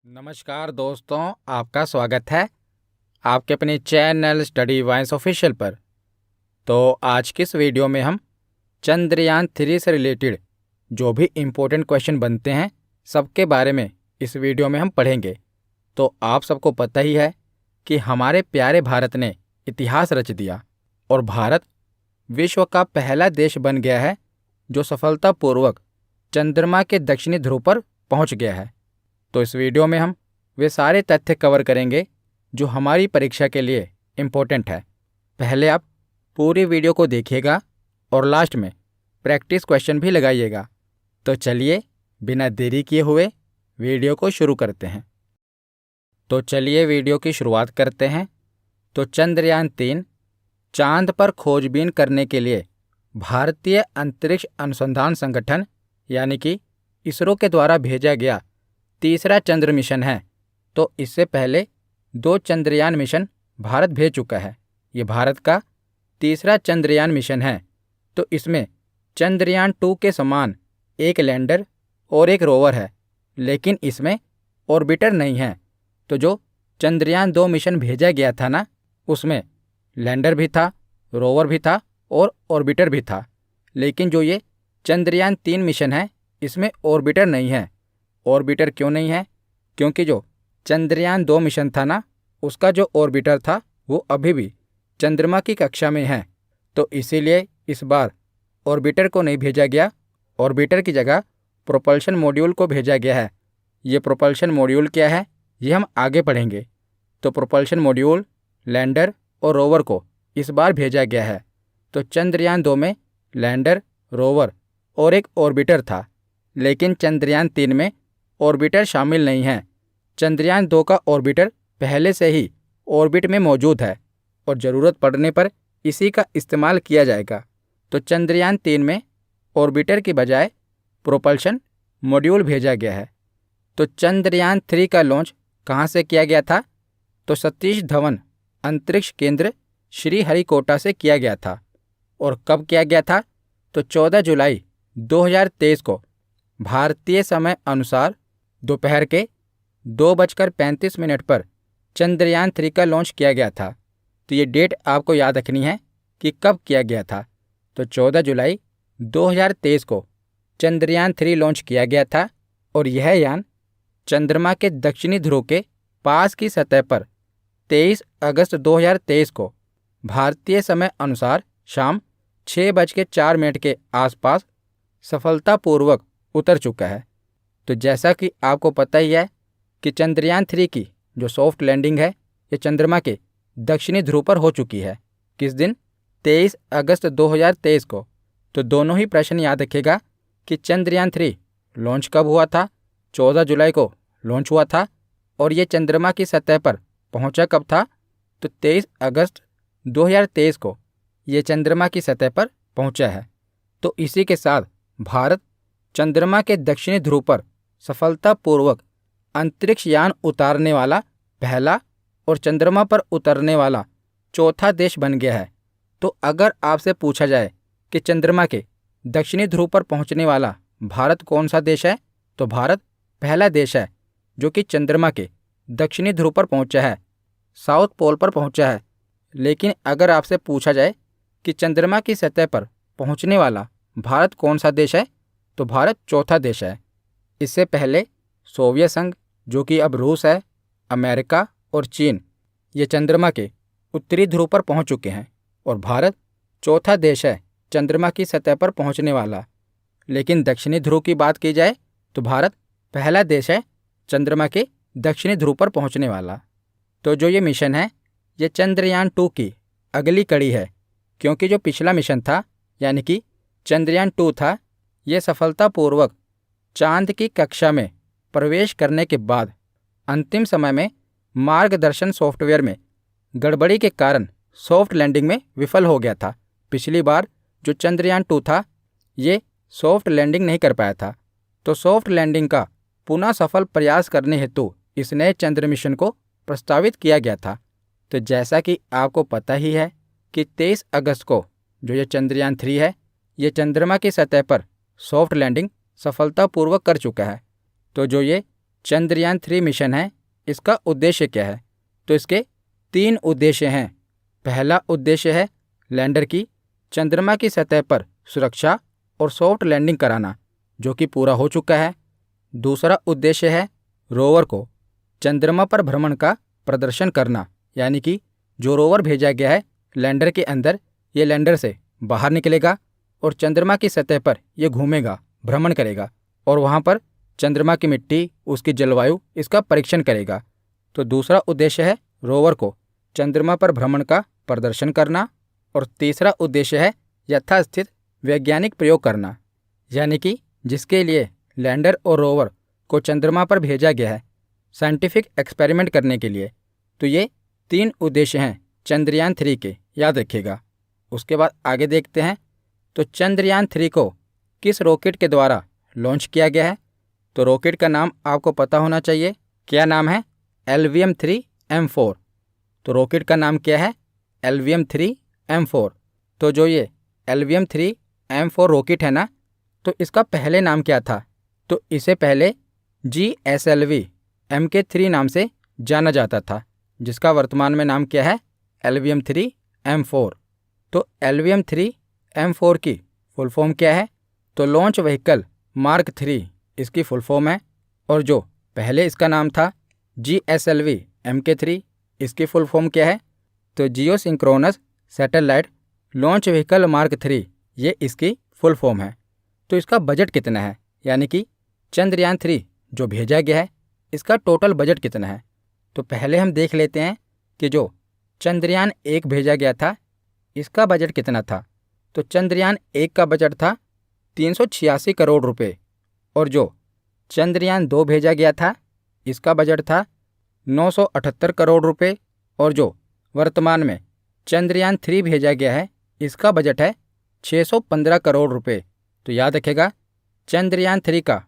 नमस्कार दोस्तों, आपका स्वागत है आपके अपने चैनल स्टडी वाइंस ऑफिशियल पर। तो आज की इस वीडियो में हम चंद्रयान 3 से रिलेटेड जो भी इम्पोर्टेंट क्वेश्चन बनते हैं सबके बारे में इस वीडियो में हम पढ़ेंगे। तो आप सबको पता ही है कि हमारे प्यारे भारत ने इतिहास रच दिया और भारत विश्व का पहला देश बन गया है जो सफलतापूर्वक चंद्रमा के दक्षिणी ध्रुव पर पहुंच गया है। तो इस वीडियो में हम वे सारे तथ्य कवर करेंगे जो हमारी परीक्षा के लिए इम्पोर्टेंट है। पहले आप पूरी वीडियो को देखिएगा और लास्ट में प्रैक्टिस क्वेश्चन भी लगाइएगा। तो चलिए बिना देरी किए हुए वीडियो को शुरू करते हैं। तो चलिए वीडियो की शुरुआत करते हैं। तो चंद्रयान 3 चांद पर खोजबीन करने के लिए भारतीय अंतरिक्ष अनुसंधान संगठन यानी कि इसरो के द्वारा भेजा गया तीसरा चंद्र मिशन है। तो इससे पहले 2 चंद्रयान मिशन भारत भेज चुका है। ये भारत का तीसरा चंद्रयान मिशन है। तो इसमें चंद्रयान 2 के समान एक लैंडर और एक रोवर है, लेकिन इसमें ऑर्बिटर नहीं है। तो जो चंद्रयान 2 मिशन भेजा गया था ना, उसमें लैंडर भी था, रोवर भी था और ऑर्बिटर भी था। लेकिन जो ये चंद्रयान 3 मिशन है, इसमें ऑर्बिटर नहीं है। ऑर्बिटर क्यों नहीं है? क्योंकि जो चंद्रयान 2 मिशन था ना, उसका जो ऑर्बिटर था वो अभी भी चंद्रमा की कक्षा में है। तो इसीलिए इस बार ऑर्बिटर को नहीं भेजा गया। ऑर्बिटर की जगह प्रोपल्शन मॉड्यूल को भेजा गया है। ये प्रोपल्शन मॉड्यूल क्या है, ये हम आगे पढ़ेंगे। तो प्रोपल्शन मॉड्यूल, लैंडर और रोवर को इस बार भेजा गया है। तो चंद्रयान 2 में लैंडर, रोवर और एक ऑर्बिटर था, लेकिन चंद्रयान 3 में ऑर्बिटर शामिल नहीं है। चंद्रयान 2 का ऑर्बिटर पहले से ही ऑर्बिट में मौजूद है और ज़रूरत पड़ने पर इसी का इस्तेमाल किया जाएगा। तो चंद्रयान 3 में ऑर्बिटर की बजाय प्रोपल्शन मॉड्यूल भेजा गया है। तो चंद्रयान 3 का लॉन्च कहाँ से किया गया था? तो सतीश धवन अंतरिक्ष केंद्र श्रीहरिकोटा से किया गया था। और कब किया गया था? तो 14 जुलाई 2023 को भारतीय समय अनुसार दोपहर के 2:35 पर चंद्रयान 3 का लॉन्च किया गया था। तो ये डेट आपको याद रखनी है कि कब किया गया था। तो 14 जुलाई 2023 को चंद्रयान 3 लॉन्च किया गया था और यह यान चंद्रमा के दक्षिणी ध्रुव के पास की सतह पर 23 अगस्त 2023 को भारतीय समय अनुसार शाम 6:04 के आसपास सफलतापूर्वक उतर चुका है। तो जैसा कि आपको पता ही है कि चंद्रयान 3 की जो सॉफ्ट लैंडिंग है, ये चंद्रमा के दक्षिणी ध्रुव पर हो चुकी है। किस दिन? 23 अगस्त 2023 को। तो दोनों ही प्रश्न याद रखेगा कि चंद्रयान 3 लॉन्च कब हुआ था। 14 जुलाई को लॉन्च हुआ था और ये चंद्रमा की सतह पर पहुंचा कब था? तो 23 अगस्त 2023 को ये चंद्रमा की सतह पर पहुंचा है। तो इसी के साथ भारत चंद्रमा के दक्षिणी ध्रुव पर सफलतापूर्वक अंतरिक्ष यान उतारने वाला पहला और चंद्रमा पर उतरने वाला चौथा देश बन गया है। तो अगर आपसे पूछा जाए कि चंद्रमा के दक्षिणी ध्रुव पर पहुंचने वाला भारत कौन सा देश है, तो भारत पहला देश है जो कि चंद्रमा के दक्षिणी ध्रुव पर पहुंचा है, साउथ पोल पर पहुंचा है। लेकिन अगर आपसे पूछा जाए कि चंद्रमा की सतह पर पहुंचने वाला भारत कौन सा देश है, तो भारत चौथा देश है। इससे पहले सोवियत संघ, जो कि अब रूस है, अमेरिका और चीन, ये चंद्रमा के उत्तरी ध्रुव पर पहुंच चुके हैं और भारत चौथा देश है चंद्रमा की सतह पर पहुंचने वाला। लेकिन दक्षिणी ध्रुव की बात की जाए तो भारत पहला देश है चंद्रमा के दक्षिणी ध्रुव पर पहुंचने वाला। तो जो ये मिशन है, ये चंद्रयान 2 की अगली कड़ी है, क्योंकि जो पिछला मिशन था यानी कि चंद्रयान 2 था, ये सफलतापूर्वक चांद की कक्षा में प्रवेश करने के बाद अंतिम समय में मार्गदर्शन सॉफ्टवेयर में गड़बड़ी के कारण सॉफ्ट लैंडिंग में विफल हो गया था। पिछली बार जो चंद्रयान 2 था, ये सॉफ्ट लैंडिंग नहीं कर पाया था। तो सॉफ्ट लैंडिंग का पुनः सफल प्रयास करने हेतु इस नए चंद्र मिशन को प्रस्तावित किया गया था। तो जैसा कि आपको पता ही है कि 23 अगस्त को जो ये चंद्रयान 3 है, ये चंद्रमा की सतह पर सॉफ्ट लैंडिंग सफलतापूर्वक कर चुका है। तो जो ये चंद्रयान-3 मिशन है, इसका उद्देश्य क्या है? तो इसके 3 उद्देश्य हैं। पहला उद्देश्य है लैंडर की चंद्रमा की सतह पर सुरक्षा और सॉफ्ट लैंडिंग कराना, जो कि पूरा हो चुका है। दूसरा उद्देश्य है रोवर को चंद्रमा पर भ्रमण का प्रदर्शन करना, यानी कि जो रोवर भेजा गया है लैंडर के अंदर, ये लैंडर से बाहर निकलेगा और चंद्रमा की सतह पर यह घूमेगा, भ्रमण करेगा और वहाँ पर चंद्रमा की मिट्टी, उसकी जलवायु, इसका परीक्षण करेगा। तो दूसरा उद्देश्य है रोवर को चंद्रमा पर भ्रमण का प्रदर्शन करना और तीसरा उद्देश्य है यथास्थित वैज्ञानिक प्रयोग करना, यानी कि जिसके लिए लैंडर और रोवर को चंद्रमा पर भेजा गया है साइंटिफिक एक्सपेरिमेंट करने के लिए। तो ये 3 उद्देश्य हैं चंद्रयान-3 के, याद रखिएगा। उसके बाद आगे देखते हैं, तो चंद्रयान-3 को किस रॉकेट के द्वारा लॉन्च किया गया है? तो रॉकेट का नाम आपको पता होना चाहिए। क्या नाम है? LVM-3M4। तो रॉकेट का नाम क्या है? LVM-3M4। तो जो ये LVM-3M4 रॉकेट है ना, तो इसका पहले नाम क्या था? तो इसे पहले GSLV Mk3 नाम से जाना जाता था, जिसका वर्तमान में नाम क्या है? LVM-3M4। तो LVM-3M4 की फुल फॉर्म क्या है? तो लॉन्च व्हीकल मार्क 3 इसकी फुल फॉर्म है। और जो पहले इसका नाम था GSLV Mk3, इसकी फुल फॉर्म क्या है? तो geosynchronous satellite launch vehicle mark 3, ये इसकी फुल फॉर्म है। तो इसका बजट कितना है, यानी कि चंद्रयान-3 जो भेजा गया है इसका टोटल बजट कितना है? तो पहले हम देख लेते हैं कि जो चंद्रयान-1 भेजा गया था इसका बजट कितना था। तो चंद्रयान-1 का बजट था 386 करोड़ रुपए और जो चंद्रयान-2 भेजा गया था इसका बजट था 978 करोड़ रुपए और जो वर्तमान में चंद्रयान-3 भेजा गया है इसका बजट है 615 करोड़ रुपए। तो याद रखेगा चंद्रयान-3 का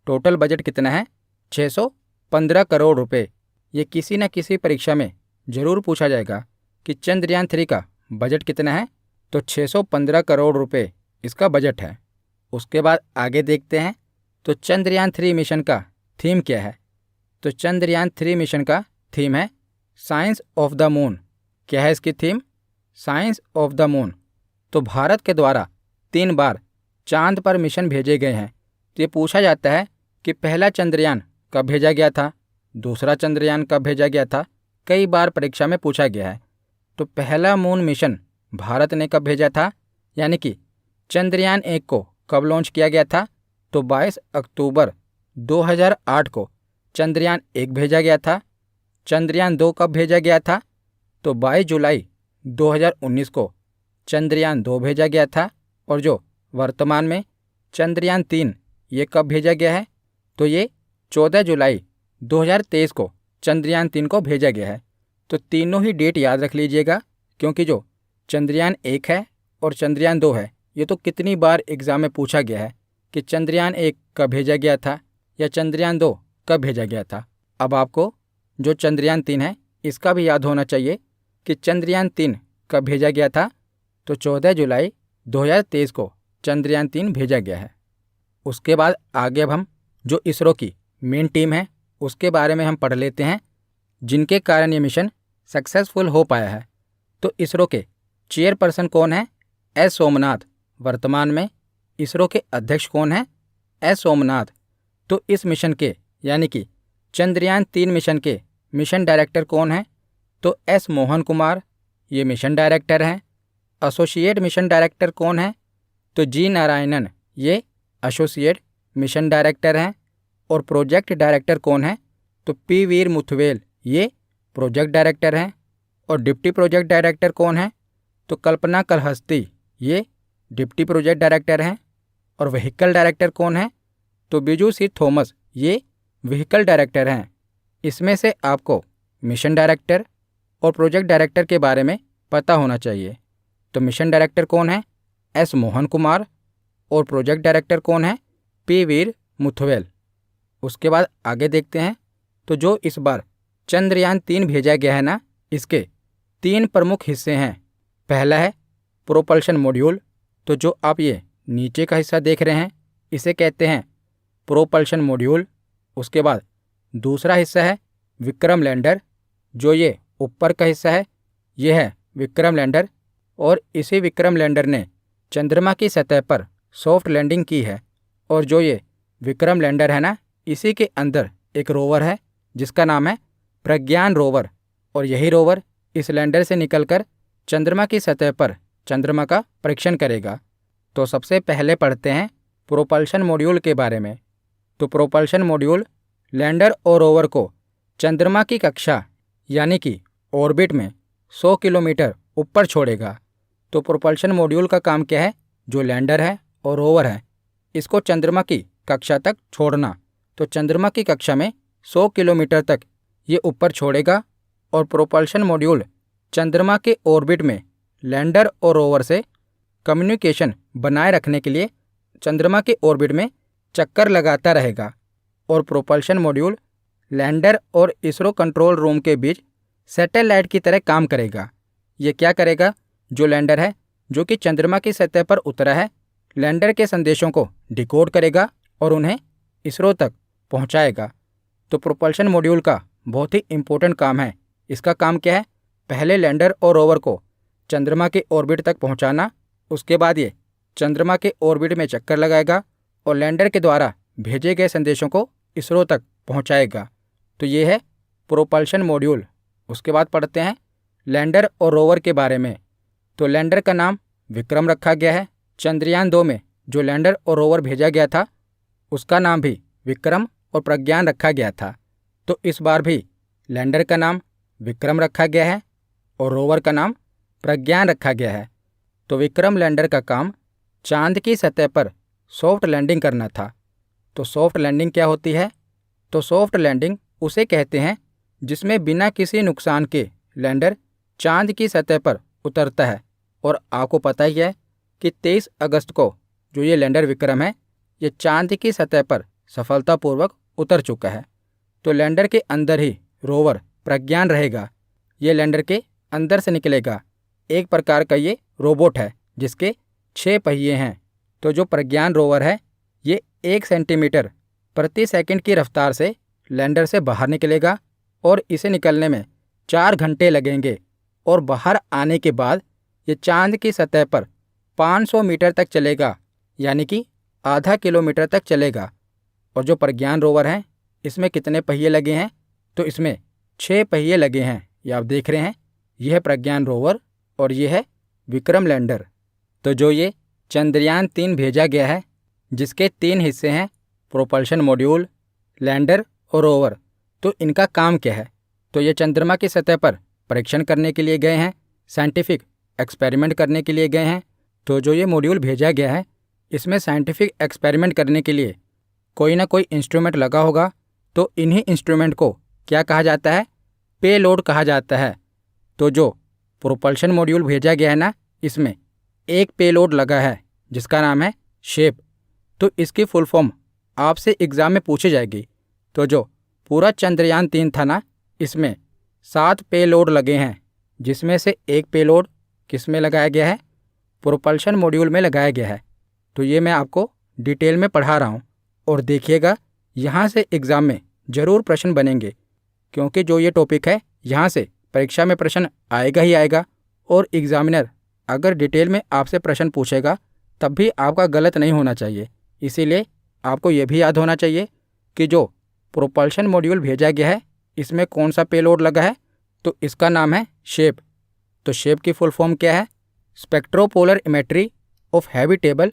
टोटल बजट कितना है? 615 करोड़ रुपए। ये किसी न किसी परीक्षा में ज़रूर पूछा जाएगा कि चंद्रयान-3 का बजट कितना है। तो 615 करोड़ रुपए इसका बजट है। उसके बाद आगे देखते हैं, तो चंद्रयान-3 मिशन का थीम क्या है? तो चंद्रयान-3 मिशन का थीम है साइंस ऑफ द मून। क्या है इसकी theme? Science of the moon. तो भारत के द्वारा 3 बार चांद पर मिशन भेजे गए हैं। तो ये पूछा जाता है कि पहला चंद्रयान कब भेजा गया था, दूसरा चंद्रयान कब भेजा गया था, कई बार परीक्षा में पूछा गया है। तो पहला मून मिशन भारत ने कब भेजा था, यानी कि चंद्रयान-1 को कब लॉन्च किया गया था? तो 22 अक्टूबर 2008 को चंद्रयान-1 भेजा गया था। चंद्रयान-2 कब भेजा गया था? तो 22 जुलाई 2019 को चंद्रयान-2 भेजा गया था। और जो वर्तमान में चंद्रयान-3 ये कब भेजा गया है? तो ये 14 जुलाई 2023 को चंद्रयान-3 को भेजा गया है। तो तीनों ही डेट याद रख लीजिएगा, क्योंकि जो चंद्रयान-1 है और चंद्रयान-2 है ये तो कितनी बार एग्ज़ाम में पूछा गया है कि चंद्रयान-1 कब भेजा गया था या चंद्रयान-2 कब भेजा गया था। अब आपको जो चंद्रयान-3 है इसका भी याद होना चाहिए कि चंद्रयान-3 कब भेजा गया था। तो 14 जुलाई 2023 को चंद्रयान-3 भेजा गया है। उसके बाद आगे अब हम जो इसरो की मेन टीम है उसके बारे में हम पढ़ लेते हैं, जिनके कारण ये मिशन सक्सेसफुल हो पाया है। तो इसरो के चेयरपर्सन कौन है? एस सोमनाथ। वर्तमान में इसरो के अध्यक्ष कौन है? एस सोमनाथ। तो इस मिशन के यानी कि चंद्रयान-3 मिशन के मिशन डायरेक्टर कौन है? तो एस मोहन कुमार, ये मिशन डायरेक्टर हैं। एसोसिएट मिशन डायरेक्टर कौन है? तो जी नारायणन, ये एसोसिएट मिशन डायरेक्टर हैं। और प्रोजेक्ट डायरेक्टर कौन है? तो पी वीर मुथवेल, ये प्रोजेक्ट डायरेक्टर हैं। और डिप्टी प्रोजेक्ट डायरेक्टर कौन है? तो कल्पना कलहस्ती, ये डिप्टी प्रोजेक्ट डायरेक्टर हैं। और व्हीकल डायरेक्टर कौन है? तो बिजू सी थॉमस, ये व्हीकल डायरेक्टर हैं। इसमें से आपको मिशन डायरेक्टर और प्रोजेक्ट डायरेक्टर के बारे में पता होना चाहिए। तो मिशन डायरेक्टर कौन है? एस मोहन कुमार। और प्रोजेक्ट डायरेक्टर कौन है? पी वीर मुथवेल। उसके बाद आगे देखते हैं, तो जो इस बार चंद्रयान-3 भेजा गया है ना, इसके 3 प्रमुख हिस्से हैं। पहला है प्रोपल्शन मॉड्यूल। तो जो आप ये नीचे का हिस्सा देख रहे हैं इसे कहते हैं प्रोपल्शन मॉड्यूल। उसके बाद दूसरा हिस्सा है विक्रम लैंडर। जो ये ऊपर का हिस्सा है ये है विक्रम लैंडर, और इसी विक्रम लैंडर ने चंद्रमा की सतह पर सॉफ्ट लैंडिंग की है। और जो ये विक्रम लैंडर है ना, इसी के अंदर एक रोवर है जिसका नाम है प्रज्ञान रोवर, और यही रोवर इस लैंडर से निकलकर चंद्रमा की सतह पर चंद्रमा का परीक्षण करेगा। तो सबसे पहले पढ़ते हैं प्रोपल्शन मॉड्यूल के बारे में। तो प्रोपल्शन मॉड्यूल लैंडर और रोवर को चंद्रमा की कक्षा यानी कि ऑर्बिट में 100 किलोमीटर ऊपर छोड़ेगा। तो प्रोपल्शन मॉड्यूल का काम क्या है? जो लैंडर है और रोवर है इसको चंद्रमा की कक्षा तक छोड़ना। तो चंद्रमा की कक्षा में 100 किलोमीटर तक ये ऊपर छोड़ेगा, और प्रोपल्शन मॉड्यूल चंद्रमा के ऑर्बिट में लैंडर और रोवर से कम्युनिकेशन बनाए रखने के लिए चंद्रमा के ऑर्बिट में चक्कर लगाता रहेगा। और प्रोपल्शन मॉड्यूल लैंडर और इसरो कंट्रोल रूम के बीच सैटेलाइट की तरह काम करेगा। ये क्या करेगा? जो लैंडर है जो कि चंद्रमा की सतह पर उतरा है, लैंडर के संदेशों को डिकोड करेगा और उन्हें इसरो तक पहुंचाएगा। तो प्रोपल्शन मॉड्यूल का बहुत ही इम्पोर्टेंट काम है। इसका काम क्या है? पहले लैंडर और रोवर को चंद्रमा के ऑर्बिट तक पहुंचाना, उसके बाद ये चंद्रमा के ऑर्बिट में चक्कर लगाएगा और लैंडर के द्वारा भेजे गए संदेशों को इसरो तक पहुंचाएगा। तो ये है प्रोपल्शन मॉड्यूल। उसके बाद पढ़ते हैं लैंडर और रोवर के बारे में। तो लैंडर का नाम विक्रम रखा गया है। चंद्रयान 2 में जो लैंडर और रोवर भेजा गया था उसका नाम भी विक्रम और प्रज्ञान रखा गया था। तो इस बार भी लैंडर का नाम विक्रम रखा गया है और रोवर का नाम प्रज्ञान रखा गया है। तो विक्रम लैंडर का काम चांद की सतह पर सॉफ्ट लैंडिंग करना था। तो सॉफ्ट लैंडिंग क्या होती है? तो सॉफ्ट लैंडिंग उसे कहते हैं जिसमें बिना किसी नुकसान के लैंडर चांद की सतह पर उतरता है। और आपको पता ही है कि 23 अगस्त को जो ये लैंडर विक्रम है ये चांद की सतह पर सफलतापूर्वक उतर चुका है। तो लैंडर के अंदर ही रोवर प्रज्ञान रहेगा। ये लैंडर के अंदर से निकलेगा। एक प्रकार का ये रोबोट है जिसके 6 पहिए हैं। तो जो प्रज्ञान रोवर है ये 1 सेंटीमीटर प्रति सेकंड की रफ्तार से लैंडर से बाहर निकलेगा, और इसे निकलने में 4 घंटे लगेंगे। और बाहर आने के बाद ये चांद की सतह पर 500 मीटर तक चलेगा, यानी कि आधा किलोमीटर तक चलेगा। और जो प्रज्ञान रोवर है इसमें कितने पहिए लगे हैं? तो इसमें 6 पहिए लगे हैं। ये आप देख रहे हैं, यह है प्रज्ञान रोवर और ये है विक्रम लैंडर। तो जो ये चंद्रयान 3 भेजा गया है जिसके 3 हिस्से हैं प्रोपल्शन मॉड्यूल, लैंडर और रोवर, तो इनका काम क्या है? तो ये चंद्रमा की सतह पर परीक्षण करने के लिए गए हैं, साइंटिफिक एक्सपेरिमेंट करने के लिए गए हैं। तो जो ये मॉड्यूल भेजा गया है इसमें साइंटिफिक एक्सपेरिमेंट करने के लिए कोई ना कोई इंस्ट्रूमेंट लगा होगा। तो इन्हीं इंस्ट्रूमेंट को क्या कहा जाता है? पेलोड कहा जाता है। तो जो प्रोपल्शन मॉड्यूल भेजा गया है ना, इसमें एक पेलोड लगा है जिसका नाम है शेप। तो इसकी फुल फॉर्म आपसे एग्ज़ाम में पूछी जाएगी। तो जो पूरा चंद्रयान 3 था ना, इसमें 7 पेलोड लगे हैं, जिसमें से एक पेलोड किस में लगाया गया है? प्रोपल्शन मॉड्यूल में लगाया गया है। तो ये मैं आपको डिटेल में पढ़ा रहा हूँ, और देखिएगा यहाँ से एग्ज़ाम में ज़रूर प्रश्न बनेंगे, क्योंकि जो ये टॉपिक है यहाँ से परीक्षा में प्रश्न आएगा ही आएगा। और एग्ज़ामिनर अगर डिटेल में आपसे प्रश्न पूछेगा तब भी आपका गलत नहीं होना चाहिए। इसीलिए आपको ये भी याद होना चाहिए कि जो प्रोपल्शन मॉड्यूल भेजा गया है इसमें कौन सा पेलोड लगा है? तो इसका नाम है शेप। तो शेप की फुल फॉर्म क्या है? स्पेक्ट्रोपोलर इमेट्री ऑफ हैबिटेबल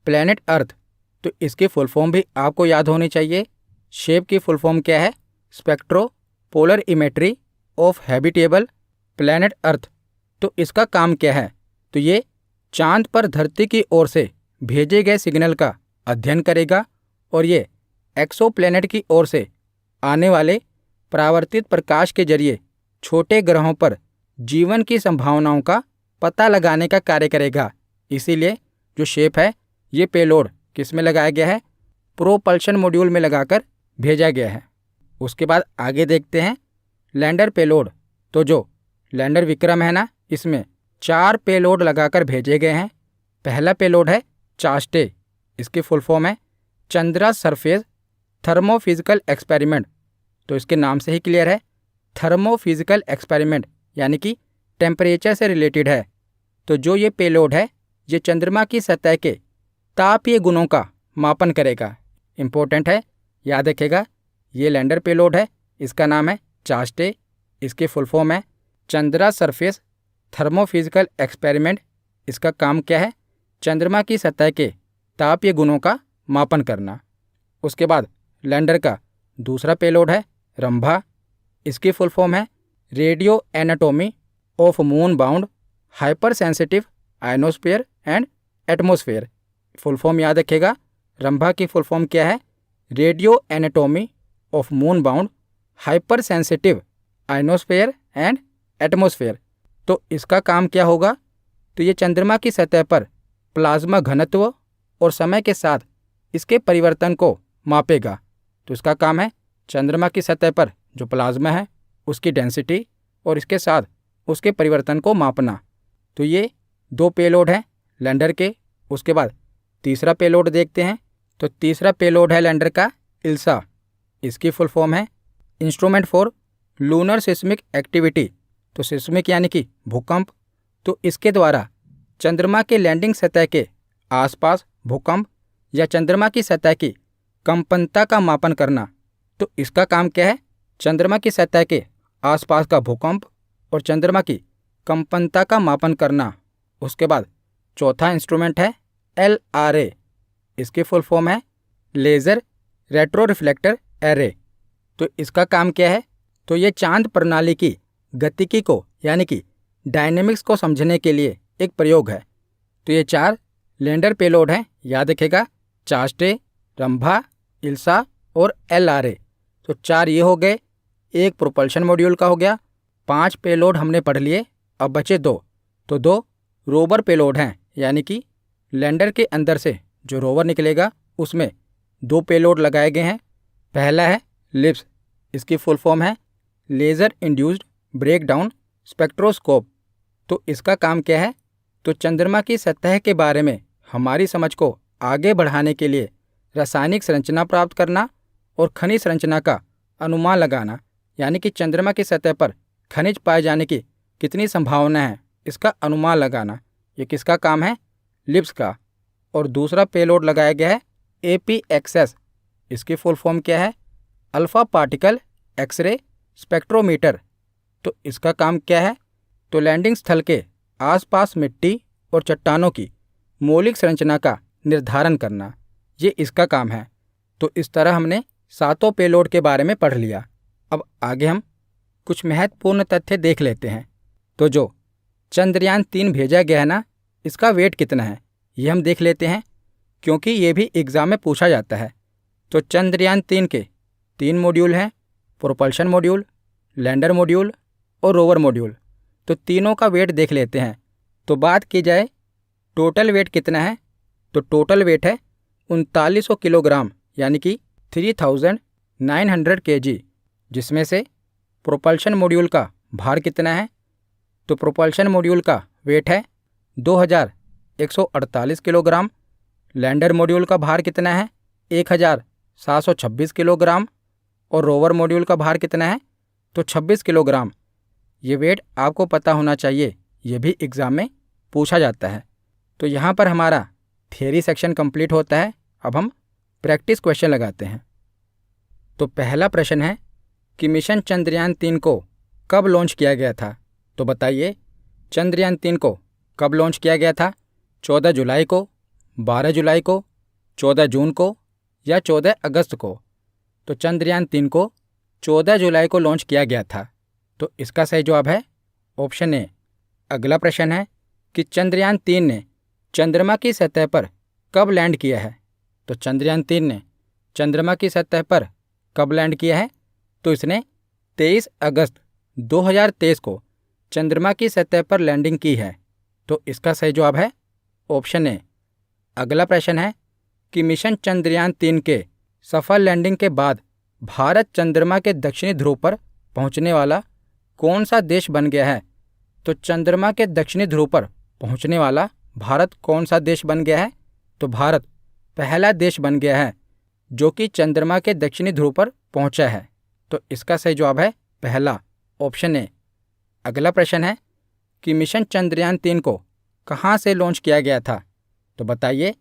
प्लैनेट अर्थ। तो इसकी फुल फॉर्म भी आपको याद होनी चाहिए। शेप की फुल फॉर्म क्या है? स्पेक्ट्रोपोलर इमेट्री ऑफ हैबिटेबल प्लैनेट अर्थ। तो इसका काम क्या है? तो ये चांद पर धरती की ओर से भेजे गए सिग्नल का अध्ययन करेगा, और ये एक्सोप्लैनेट की ओर से आने वाले परावर्तित प्रकाश के जरिए छोटे ग्रहों पर जीवन की संभावनाओं का पता लगाने का कार्य करेगा। इसीलिए जो शेप है ये पेलोड किस में लगाया गया है? प्रोपल्शन मॉड्यूल में लगाकर भेजा गया है। उसके बाद आगे देखते हैं लैंडर पेलोड। तो जो लैंडर विक्रम है ना, इसमें 4 पेलोड लगाकर भेजे गए हैं। पहला पेलोड है चास्टे। इसकी फुल फॉर्म है चंद्रा सरफेस थर्मोफिजिकल एक्सपेरिमेंट। तो इसके नाम से ही क्लियर है, थर्मोफिजिकल एक्सपेरिमेंट यानी कि टेम्परेचर से रिलेटेड है। तो जो ये पेलोड है ये चंद्रमा की सतह के तापीय गुणों का मापन करेगा। इम्पोर्टेंट है, याद रखिएगा, ये लैंडर पेलोड है, इसका नाम है चास्टे, इसकी फुल फॉर्म है चंद्रा सरफेस थर्मोफिजिकल एक्सपेरिमेंट। इसका काम क्या है, चंद्रमा की सतह के तापीय गुणों का मापन करना। उसके बाद लैंडर का दूसरा पेलोड है रंभा, इसकी फुल फॉर्म है radio anatomy of moon bound hyper sensitive ionosphere and atmosphere. Full form याद रखिएगा, रंभा की फुल फॉर्म क्या है, radio anatomy of moon bound hyper sensitive ionosphere and atmosphere. तो इसका काम क्या होगा, तो ये चंद्रमा की सतह पर प्लाज्मा घनत्व और समय के साथ इसके परिवर्तन को मापेगा। तो इसका काम है चंद्रमा की सतह पर जो प्लाज्मा है उसकी डेंसिटी और इसके साथ उसके परिवर्तन को मापना। तो ये दो पेलोड हैं लैंडर के। उसके बाद तीसरा पेलोड देखते हैं। तो तीसरा पेलोड है लैंडर का इल्सा, इसकी फुल फॉर्म है instrument for lunar seismic activity. तो सिस्मिक यानी कि भूकंप। तो इसके द्वारा चंद्रमा के लैंडिंग सतह के आसपास भूकंप या चंद्रमा की सतह की कंपनता का मापन करना। तो इसका काम क्या है, चंद्रमा की सतह के आसपास का भूकंप और चंद्रमा की कंपनता का मापन करना। उसके बाद चौथा इंस्ट्रूमेंट है LRA, इसकी फुल फॉर्म है लेज़र रेट्रो रिफ्लेक्टर एरे। तो इसका काम क्या है, तो ये चांद प्रणाली की गतिकी को यानी कि डायनेमिक्स को समझने के लिए एक प्रयोग है। तो ये 4 लैंडर पेलोड हैं, याद रखेगा, चास्टे, रंभा, इल्सा और LRA। तो 4 ये हो गए, एक प्रोपल्शन मॉड्यूल का हो गया। 5 पेलोड हमने पढ़ लिए, अब बचे 2। तो 2 रोवर पेलोड हैं, यानी कि लैंडर के अंदर से जो रोवर निकलेगा उसमें 2 पेलोड लगाए गए हैं। पहला है लिप्स, इसकी फुल फॉर्म है लेज़र इंड्यूस्ड ब्रेकडाउन स्पेक्ट्रोस्कोप। तो इसका काम क्या है, तो चंद्रमा की सतह के बारे में हमारी समझ को आगे बढ़ाने के लिए रासायनिक संरचना प्राप्त करना और खनिज संरचना का अनुमान लगाना, यानी कि चंद्रमा की सतह पर खनिज पाए जाने की कितनी संभावना है इसका अनुमान लगाना। ये किसका काम है, लिप्स का। और दूसरा पेलोड लगाया गया है APXS, इसकी फुल फॉर्म क्या है, अल्फा पार्टिकल एक्सरे स्पेक्ट्रोमीटर। तो इसका काम क्या है, तो लैंडिंग स्थल के आसपास मिट्टी और चट्टानों की मौलिक संरचना का निर्धारण करना, ये इसका काम है। तो इस तरह हमने 7 पेलोड के बारे में पढ़ लिया। अब आगे हम कुछ महत्वपूर्ण तथ्य देख लेते हैं। तो जो चंद्रयान 3 भेजा गया है ना, इसका वेट कितना है ये हम देख लेते हैं, क्योंकि ये भी एग्ज़ाम में पूछा जाता है। तो चंद्रयान 3 के 3 मॉड्यूल हैं, प्रोपल्शन मॉड्यूल, लैंडर मॉड्यूल और रोवर मॉड्यूल। तो तीनों का वेट देख लेते हैं। तो बात की जाए टोटल वेट कितना है, तो टोटल वेट है 3900 किलोग्राम, यानी कि 3900 kg, जिसमें से प्रोपल्शन मॉड्यूल का भार कितना है, तो प्रोपल्शन मॉड्यूल का वेट है 2148 किलोग्राम। लैंडर मॉड्यूल का भार कितना है, 1726 किलोग्राम। और रोवर मॉड्यूल का भार कितना है, तो 26 किलोग्राम। ये वेट आपको पता होना चाहिए, ये भी एग्ज़ाम में पूछा जाता है। तो यहाँ पर हमारा थियरी सेक्शन कंप्लीट होता है। अब हम प्रैक्टिस क्वेश्चन लगाते हैं। तो पहला प्रश्न है कि मिशन चंद्रयान 3 को कब लॉन्च किया गया था। तो बताइए, चंद्रयान 3 को कब लॉन्च किया गया था, 14 जुलाई को, 12 जुलाई को, 14 जून को या 14 अगस्त को। तो चंद्रयान 3 को 14 जुलाई को लॉन्च किया गया था। तो इसका सही जवाब है ऑप्शन ए। अगला प्रश्न है कि चंद्रयान 3 ने चंद्रमा की सतह पर कब लैंड किया है। तो चंद्रयान 3 ने चंद्रमा की सतह पर कब लैंड किया है, तो इसने 23 अगस्त 2023 को चंद्रमा की सतह पर लैंडिंग की है। तो इसका सही जवाब है ऑप्शन ए। अगला प्रश्न है कि मिशन चंद्रयान 3 के सफल लैंडिंग के बाद भारत चंद्रमा के दक्षिणी ध्रुव पर पहुंचने वाला कौन सा देश बन गया है। तो चंद्रमा के दक्षिणी ध्रुव पर पहुंचने वाला भारत कौन सा देश बन गया है, तो भारत पहला देश बन गया है जो कि चंद्रमा के दक्षिणी ध्रुव पर पहुंचा है। तो इसका सही जवाब है पहला, ऑप्शन ए। अगला प्रश्न है कि मिशन चंद्रयान-3 को कहाँ से लॉन्च किया गया था? तो बताइए,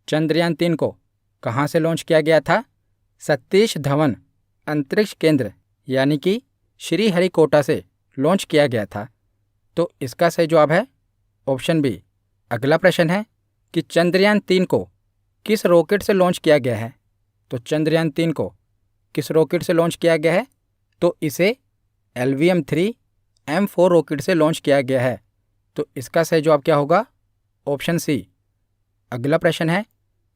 चंद्रयान-3 को कहाँ से लॉन्च किया गया था? सतीश धवन अंतरिक्ष केंद्र यानी कि श्रीहरिकोटा से लॉन्च किया गया था। तो इसका सही जवाब है ऑप्शन बी। अगला प्रश्न है कि चंद्रयान-3 को किस रॉकेट से लॉन्च किया गया है? तो चंद्रयान-3 को किस रॉकेट से लॉन्च किया गया है? तो इसे LVM-3 M4 रॉकेट से लॉन्च किया गया है। तो इसका सही जवाब क्या होगा? ऑप्शन सी। अगला प्रश्न है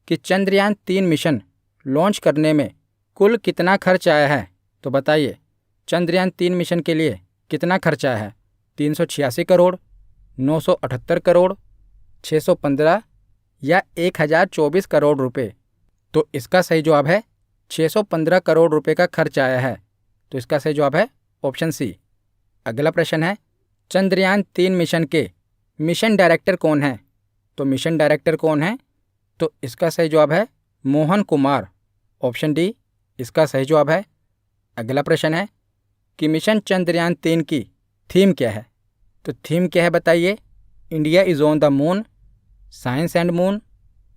कि चंद्रयान-3 मिशन लॉन्च करने में कुल कितना खर्च आया है? तो बताइए, चंद्रयान-3 मिशन के लिए कितना खर्च आया है? 386 करोड़, 978 करोड़, 615 या 1024 करोड़ रुपए? तो इसका सही जवाब है 615 करोड़ रुपए का खर्च आया है। तो इसका सही जवाब है ऑप्शन सी। अगला प्रश्न है चंद्रयान-3 मिशन के मिशन डायरेक्टर कौन है? तो मिशन डायरेक्टर कौन है? तो इसका सही जवाब है मोहन कुमार, ऑप्शन डी इसका सही जवाब है। अगला प्रश्न है कि मिशन चंद्रयान-3 की थीम क्या है? तो थीम क्या है बताइए? India is on the moon, science and moon,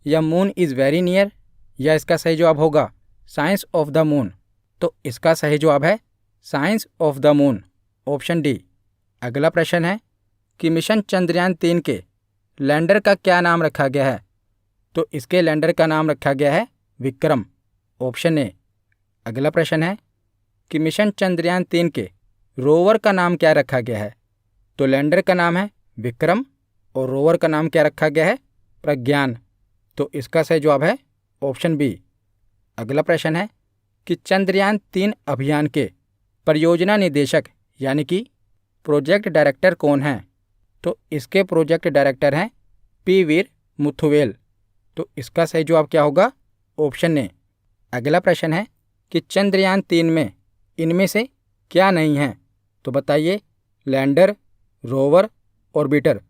या मून इज़ वेरी नियर, या इसका सही जवाब होगा साइंस ऑफ द मून। तो इसका सही जवाब है science of the moon, option D. अगला प्रश्न है कि मिशन चंद्रयान-3 के लैंडर का क्या नाम रखा गया है? तो इसके लैंडर का नाम रखा गया है विक्रम, ऑप्शन ए। अगला प्रश्न है कि मिशन चंद्रयान-3 के रोवर का नाम क्या रखा गया है? तो लैंडर का नाम है विक्रम और रोवर का नाम क्या रखा गया है? प्रज्ञान। तो इसका सही जवाब है ऑप्शन बी। अगला प्रश्न है कि चंद्रयान-3 अभियान के परियोजना निदेशक यानी कि प्रोजेक्ट डायरेक्टर कौन हैं? तो इसके प्रोजेक्ट डायरेक्टर हैं पी वीर मुथुवेल। तो इसका सही जवाब क्या होगा? Option A. अगला प्रश्न है कि चंद्रयान-3 में इनमें से क्या नहीं है? तो बताइए, लैंडर, रोवर, ऑर्बिटर।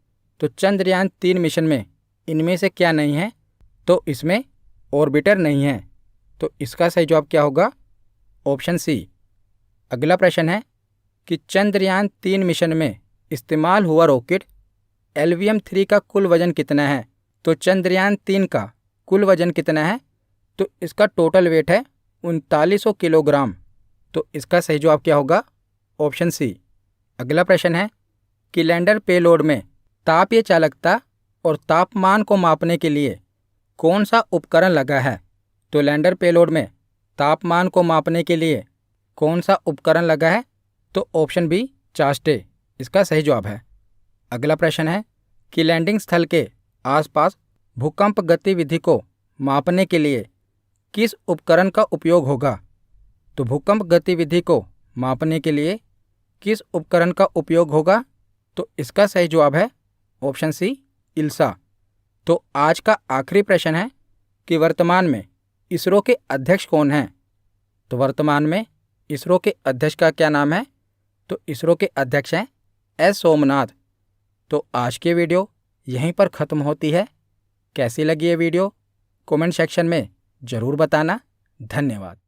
तो चंद्रयान-3 मिशन में इनमें से क्या नहीं है? तो इसमें ऑर्बिटर नहीं है। तो इसका सही जवाब क्या होगा? ऑप्शन सी। अगला प्रश्न है कि चंद्रयान-3 मिशन में इस्तेमाल हुआ रॉकेट LVM-3 का कुल वजन कितना है? तो चंद्रयान-3 का कुल वजन कितना है? तो इसका टोटल वेट है 3900 किलोग्राम। तो इसका सही जवाब क्या होगा? ऑप्शन सी। अगला प्रश्न है कि लैंडर पेलोड में तापीय चालकता और तापमान को मापने के लिए कौन सा उपकरण लगा है? तो लैंडर पेलोड में तापमान को मापने के लिए कौन सा उपकरण लगा है? तो ऑप्शन बी चास्टे इसका सही जवाब है। अगला प्रश्न है कि लैंडिंग स्थल के आसपास भूकंप गतिविधि को मापने के लिए किस उपकरण का उपयोग होगा? तो भूकंप गतिविधि को मापने के लिए किस उपकरण का उपयोग होगा? तो इसका सही जवाब है ऑप्शन सी इल्सा। तो आज का आखिरी प्रश्न है कि वर्तमान में इसरो के अध्यक्ष कौन हैं? तो वर्तमान में इसरो के अध्यक्ष का क्या नाम है? तो इसरो के अध्यक्ष हैं एस सोमनाथ। तो आज की वीडियो यहीं पर ख़त्म होती है। कैसी लगी ये वीडियो कमेंट सेक्शन में ज़रूर बताना। धन्यवाद।